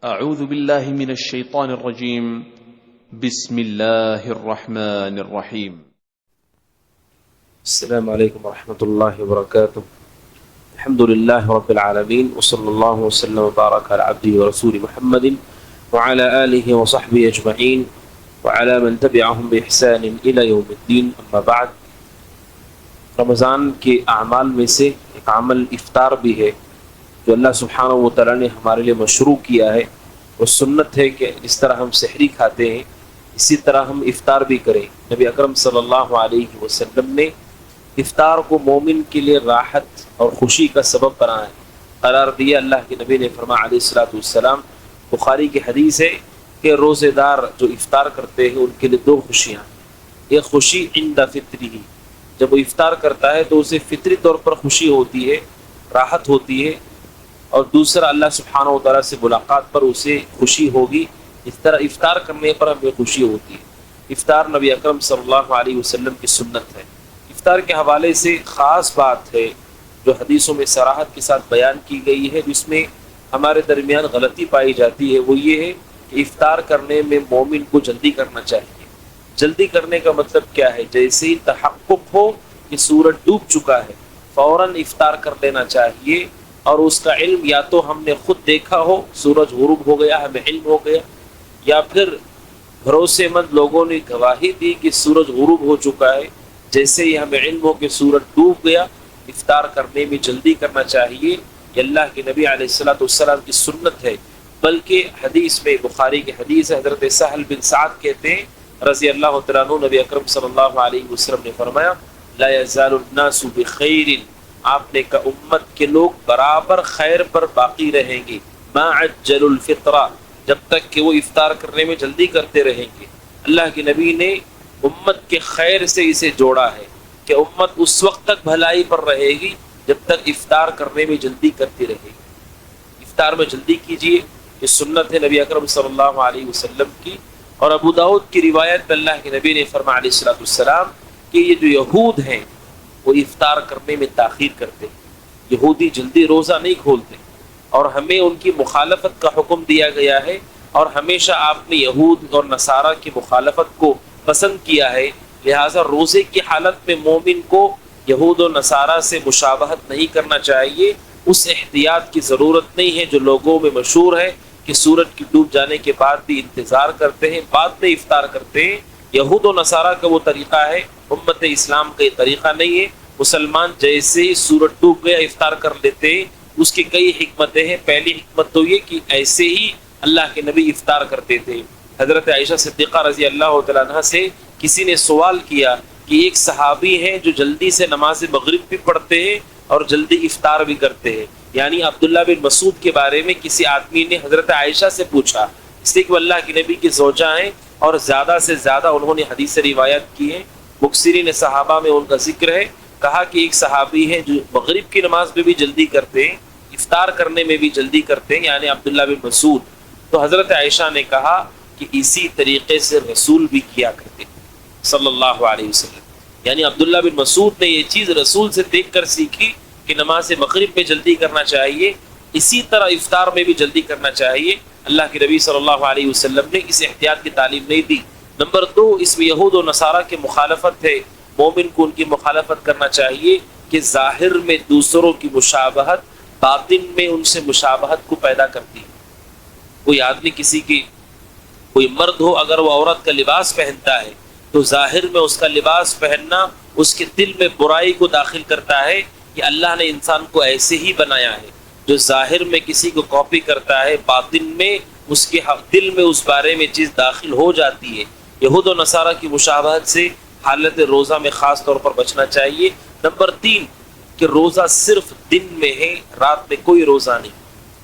اعوذ باللہ من الشیطان الرجیم بسم اللہ الرحمن الرحیم السلام علیکم ورحمۃ اللہ وبرکاتہ. الحمد للہ رب العالمین وصلی اللہ وسلم وبارک علی عبدہ ورسول محمد وعلی آلہ وصحبہ اجمعین وعلی من تبعہم بإحسان الی یوم الدین. اما بعد، رمضان کے اعمال میں سے ایک عمل افطار بھی ہے جو اللہ سبحانہ و تعالیٰ نے ہمارے لیے مشروع کیا ہے. وہ سنت ہے کہ جس طرح ہم سحری کھاتے ہیں اسی طرح ہم افطار بھی کریں. نبی اکرم صلی اللہ علیہ وسلم نے افطار کو مومن کے لیے راحت اور خوشی کا سبب قرار دیا. اللہ کے نبی نے فرمایا علیہ الصلوۃ والسلام، بخاری کی حدیث ہے کہ روزے دار جو افطار کرتے ہیں ان کے لیے دو خوشیاں ہیں. ایک خوشی عند فطری، جب وہ افطار کرتا ہے تو اسے فطری طور پر خوشی ہوتی ہے، راحت ہوتی ہے، اور دوسرا اللہ سبحانہ و تعالیٰ سے ملاقات پر اسے خوشی ہوگی. اس طرح افطار کرنے پر ہمیں خوشی ہوتی ہے. افطار نبی اکرم صلی اللہ علیہ وسلم کی سنت ہے. افطار کے حوالے سے خاص بات ہے جو حدیثوں میں صراحت کے ساتھ بیان کی گئی ہے، جس میں ہمارے درمیان غلطی پائی جاتی ہے. وہ یہ ہے کہ افطار کرنے میں مومن کو جلدی کرنا چاہیے. جلدی کرنے کا مطلب کیا ہے؟ جیسے ہی تحقق ہو کہ سورج ڈوب چکا ہے فوراً افطار کر لینا چاہیے. اور اس کا علم یا تو ہم نے خود دیکھا ہو، سورج غروب ہو گیا، ہمیں علم ہو گیا، یا پھر بھروسے مند لوگوں نے گواہی دی کہ سورج غروب ہو چکا ہے. جیسے ہی ہمیں علم ہو کہ سورج ڈوب گیا، افطار کرنے میں جلدی کرنا چاہیے. یہ اللہ کے نبی علیہ الصلوۃ والسلام کی سنت ہے. بلکہ حدیث میں، بخاری کی حدیث ہے، حضرت سہل بن سعد کہتے ہیں رضی اللہ تعالیٰ عنہ، نبی اکرم صلی اللہ علیہ وسلم نے فرمایا لا یزال الناس بخیر، آپ نے کہا امت کے لوگ برابر خیر پر باقی رہیں گے، ما عجل الفطرہ، جب تک کہ وہ افطار کرنے میں جلدی کرتے رہیں گے. اللہ کے نبی نے امت کے خیر سے اسے جوڑا ہے کہ امت اس وقت تک بھلائی پر رہے گی جب تک افطار کرنے میں جلدی کرتی رہے گی. افطار میں جلدی کیجیے، یہ سنت ہے نبی اکرم صلی اللہ علیہ وسلم کی. اور ابو داؤد کی روایت میں اللہ کے نبی نے فرمایا علیہ الصلوۃ والسلام کہ یہ جو یہود ہیں وہ افطار کرنے میں تاخیر کرتے ہیں. یہودی جلدی روزہ نہیں کھولتے، اور ہمیں ان کی مخالفت کا حکم دیا گیا ہے. اور ہمیشہ آپ نے یہود اور نصارہ کی مخالفت کو پسند کیا ہے. لہٰذا روزے کی حالت میں مومن کو یہود و نصارہ سے مشابہت نہیں کرنا چاہیے. اس احتیاط کی ضرورت نہیں ہے جو لوگوں میں مشہور ہے کہ سورج کی ڈوب جانے کے بعد بھی انتظار کرتے ہیں، بعد میں افطار کرتے ہیں. یہود و نصارہ کا وہ طریقہ ہے، امت اسلام کا یہ طریقہ نہیں ہے. مسلمان جیسے ہی سورج ڈوب گیا افطار کر لیتے ہیں. اس کی کئی حکمتیں ہیں. پہلی حکمت تو یہ کہ ایسے ہی اللہ کے نبی افطار کرتے تھے. حضرت عائشہ صدیقہ رضی اللہ تعالیٰ عنہ سے کسی نے سوال کیا کہ ایک صحابی ہیں جو جلدی سے نماز مغرب بھی پڑھتے ہیں اور جلدی افطار بھی کرتے ہیں. یعنی عبداللہ بن مسعود کے بارے میں کسی آدمی نے حضرت عائشہ سے پوچھا، اس لیے کہ وہ اللہ کے نبی کی زوجہ ہیں اور زیادہ سے زیادہ انہوں نے حدیث روایت کی ہے. مکثرین صحابہ میں ان کا ذکر ہے. کہا کہ ایک صحابی ہے جو مغرب کی نماز میں بھی جلدی کرتے ہیں، افطار کرنے میں بھی جلدی کرتے ہیں، یعنی عبداللہ بن مسعود. تو حضرت عائشہ نے کہا کہ اسی طریقے سے رسول بھی کیا کرتے صلی اللہ علیہ وسلم. یعنی عبداللہ بن مسعود نے یہ چیز رسول سے دیکھ کر سیکھی کہ نماز مغرب میں جلدی کرنا چاہیے، اسی طرح افطار میں بھی جلدی کرنا چاہیے. اللہ کے نبی صلی اللہ علیہ وسلم نے اس احتیاط کی تعلیم نہیں دی. نمبر 2، اس میں یہود و نصارہ کی مخالفت ہے. مومن کو ان کی مخالفت کرنا چاہیے کہ ظاہر میں دوسروں کی مشابہت باطن میں ان سے مشابہت کو پیدا کرتی ہے. کوئی آدمی کوئی مرد ہو، اگر وہ عورت کا لباس پہنتا ہے تو ظاہر میں اس کا لباس پہننا اس کے دل میں برائی کو داخل کرتا ہے کہ اللہ نے انسان کو ایسے ہی بنایا ہے. جو ظاہر میں کسی کو کاپی کرتا ہے باطن میں اس کے دل میں اس بارے میں چیز داخل ہو جاتی ہے. یہود و نصارہ کی مشابہت سے حالت روزہ میں خاص طور پر بچنا چاہیے. نمبر 3 کہ روزہ صرف دن میں ہے، رات میں کوئی روزہ نہیں.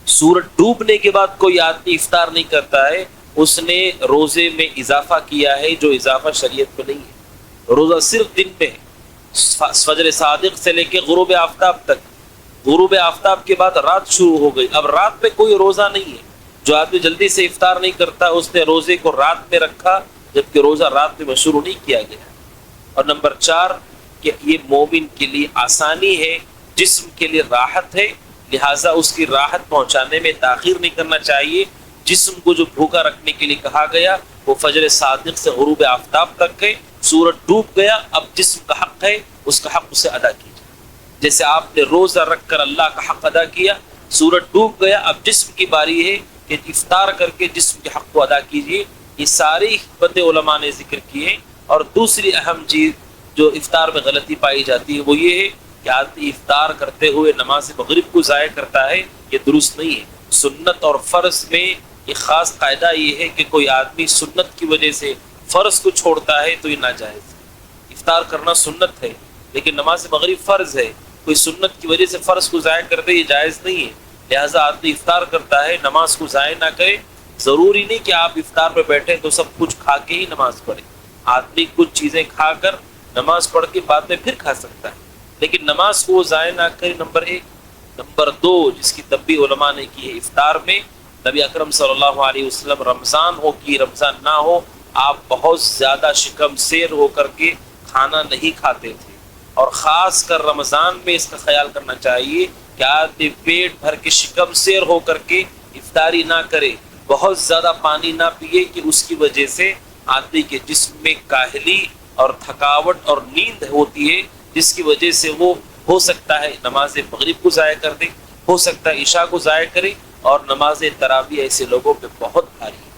سورج ڈوبنے کے بعد کوئی آدمی افطار نہیں کرتا ہے، اس نے روزے میں اضافہ کیا ہے جو اضافہ شریعت میں نہیں ہے. روزہ صرف دن میں ہے، فجر صادق سے لے کے غروب آفتاب تک. غروب آفتاب کے بعد رات شروع ہو گئی، اب رات میں کوئی روزہ نہیں ہے. جو آدمی جلدی سے افطار نہیں کرتا اس نے روزے کو رات میں رکھا، جبکہ روزہ رات میں شروع نہیں کیا گیا. اور نمبر 4 کہ یہ مومن کے لیے آسانی ہے، جسم کے لیے راحت ہے، لہٰذا اس کی راحت پہنچانے میں تاخیر نہیں کرنا چاہیے. جسم کو جو بھوکا رکھنے کے لیے کہا گیا وہ فجر صادق سے غروب آفتاب تک ہے. سورج ڈوب گیا، اب جسم کا حق ہے، اس کا حق اسے ادا کیجیے. جیسے آپ نے روزہ رکھ کر اللہ کا حق ادا کیا، سورج ڈوب گیا، اب جسم کی باری ہے کہ افطار کر کے جسم کے حق کو ادا کیجیے. یہ ساری حکمتیں علماء نے ذکر کی ہیں. اور دوسری اہم چیز جو افطار میں غلطی پائی جاتی ہے وہ یہ ہے کہ آدمی افطار کرتے ہوئے نماز مغرب کو ضائع کرتا ہے. یہ درست نہیں ہے. سنت اور فرض میں ایک خاص قاعدہ یہ ہے کہ کوئی آدمی سنت کی وجہ سے فرض کو چھوڑتا ہے تو یہ ناجائز ہے. افطار کرنا سنت ہے لیکن نماز مغرب فرض ہے. کوئی سنت کی وجہ سے فرض کو ضائع کر دے، یہ جائز نہیں ہے. لہٰذا آدمی افطار کرتا ہے، نماز کو ضائع نہ کرے. ضروری نہیں کہ آپ افطار پہ بیٹھیں تو سب کچھ کھا کے ہی نماز پڑھیں. آدمی کچھ چیزیں کھا کر نماز پڑھ کے بعد میں پھر کھا سکتا ہے، لیکن نماز کو ضائع نہ کرے. نمبر 1. نمبر 2 جس کی تنبیہ علماء نے کی ہے، افطار میں نبی اکرم صلی اللہ علیہ وسلم رمضان ہو کہ رمضان نہ ہو، آپ بہت زیادہ شکم سیر ہو کر کے کھانا نہیں کھاتے تھے. اور خاص کر رمضان میں اس کا خیال کرنا چاہیے کہ آدمی پیٹ بھر کے شکم سیر ہو کر کے افطاری نہ کرے، بہت زیادہ پانی نہ پیے کہ اس کی وجہ سے آدمی کے جسم میں کاہلی اور تھکاوٹ اور نیند ہوتی ہے، جس کی وجہ سے وہ ہو سکتا ہے نماز مغرب کو ضائع کر دے، ہو سکتا ہے عشاء کو ضائع کرے. اور نماز تراویح ایسے لوگوں پہ بہت بھاری ہے.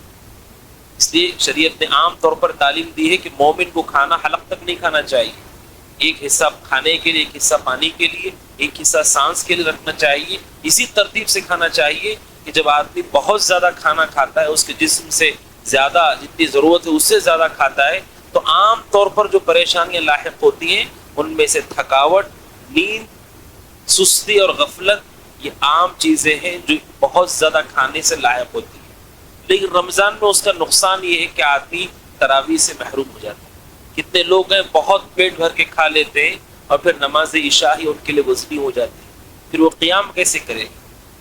اس لیے شریعت نے عام طور پر تعلیم دی ہے کہ مومن کو کھانا حلق تک نہیں کھانا چاہیے. ایک حصہ کھانے کے لیے، ایک حصہ پانی کے لیے، ایک حصہ سانس کے لیے رکھنا چاہیے. اسی ترتیب سے کھانا چاہیے کہ جب آدمی بہت زیادہ کھانا کھاتا ہے، اس کے جسم سے زیادہ جتنی ضرورت ہے اس سے زیادہ کھاتا ہے، تو عام طور پر جو پریشانیاں لاحق ہوتی ہیں ان میں سے تھکاوٹ، نیند، سستی اور غفلت یہ عام چیزیں ہیں جو بہت زیادہ کھانے سے لاحق ہوتی ہیں. لیکن رمضان میں اس کا نقصان یہ ہے کہ آدمی تراویح سے محروم ہو جاتا ہے. کتنے لوگ ہیں بہت پیٹ بھر کے کھا لیتے ہیں اور پھر نماز عشاء ہی ان کے لیے وظیفی ہو جاتی ہے، پھر وہ قیام کیسے کرے؟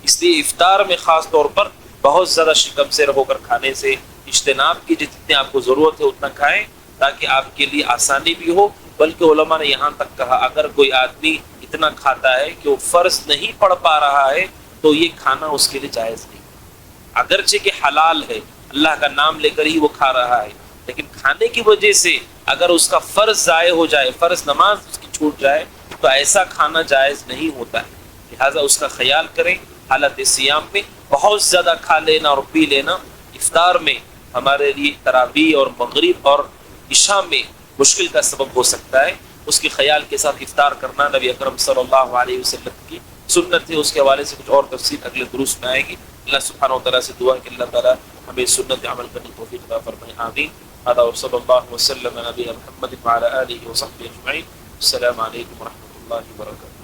اس لیے افطار میں خاص طور پر بہت زیادہ شکم سیر ہو کر کھانے سے اجتناب کی. جتنی آپ کو ضرورت ہے اتنا کھائیں تاکہ آپ کے لیے آسانی بھی ہو. بلکہ علماء نے یہاں تک کہا اگر کوئی آدمی اتنا کھاتا ہے کہ وہ فرض نہیں پڑھ پا رہا ہے تو یہ کھانا اس کے لیے جائز نہیں. اگرچہ کہ حلال ہے، اللہ کا نام لے کر ہی وہ کھا رہا ہے، لیکن کھانے کی وجہ سے اگر اس کا فرض ضائع ہو جائے، فرض نماز اس کی چھوٹ جائے، تو ایسا کھانا جائز نہیں ہوتا ہے. لہٰذا اس کا خیال کریں. حالت سیام میں بہت زیادہ کھا لینا اور پی لینا افطار میں ہمارے لیے تراویح اور مغرب اور عشاء میں مشکل کا سبب ہو سکتا ہے. اس کے خیال کے ساتھ افطار کرنا نبی اکرم صلی اللہ علیہ وسلم کی سنت ہے. اس کے حوالے سے کچھ اور تفصیل اگلے دروس میں آئے گی. اللہ سبحانہ و تعالیٰ سے دعا ہے کہ اللہ تعالیٰ ہمیں سنت عمل کرنے کی توفیق عطا فرمائے. آمین. هذا وصلی اللہ وسلم نبی محمد وعلى آلہ وصحبہ اجمعین. السلام علیکم ورحمۃ اللہ وبرکاتہ.